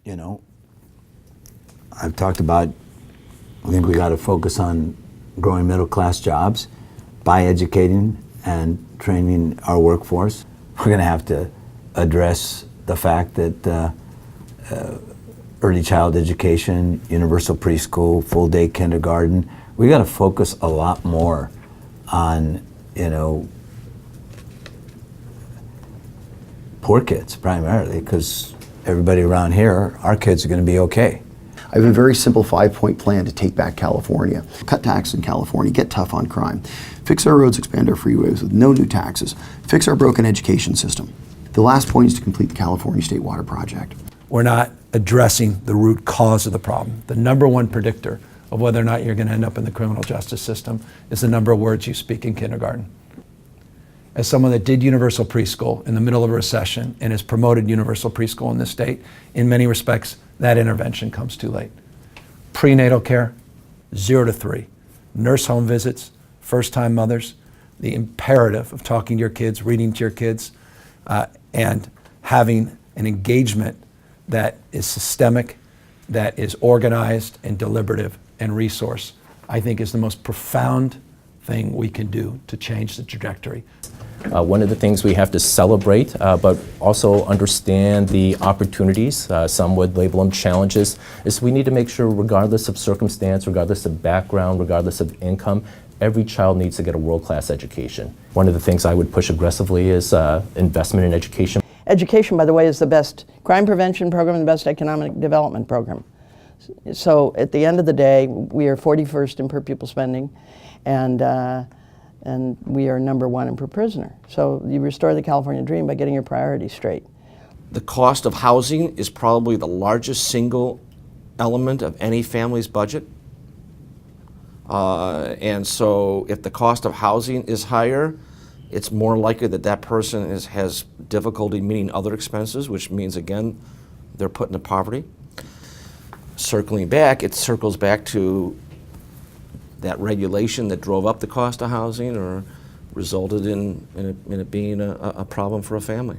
you know, I've talked about, I think we got to focus on growing middle-class jobs by educating and training our workforce. We're going to have to address the fact that early child education, universal preschool, full-day kindergarten, we got to focus a lot more on, you know, poor kids primarily, because everybody around here, our kids are going to be okay. I have a very simple 5-point plan to take back California. Cut taxes in California, get tough on crime, fix our roads, expand our freeways with no new taxes, fix our broken education system. The last point is to complete the California State Water Project. We're not addressing the root cause of the problem. The number one predictor of whether or not you're going to end up in the criminal justice system is the number of words you speak in kindergarten. As someone that did universal preschool in the middle of a recession and has promoted universal preschool in this state, in many respects, that intervention comes too late. Prenatal care, 0 to 3. Nurse home visits, first-time mothers, the imperative of talking to your kids, reading to your kids, and having an engagement that is systemic, that is organized and deliberative and resource, I think is the most profound thing we can do to change the trajectory. One of the things we have to celebrate, but also understand the opportunities, some would label them challenges, is we need to make sure regardless of circumstance, regardless of background, regardless of income, every child needs to get a world-class education. One of the things I would push aggressively is investment in education. Education, by the way, is the best crime prevention program and the best economic development program. So at the end of the day, we are 41st in per pupil spending, and we are #1 in per prisoner. So you restore the California dream by getting your priorities straight. The cost of housing is probably the largest single element of any family's budget. And so if the cost of housing is higher, it's more likely that that person has difficulty meeting other expenses, which means, again, they're put into poverty. Circling back, it circles back to that regulation that drove up the cost of housing or resulted in it being a problem for a family.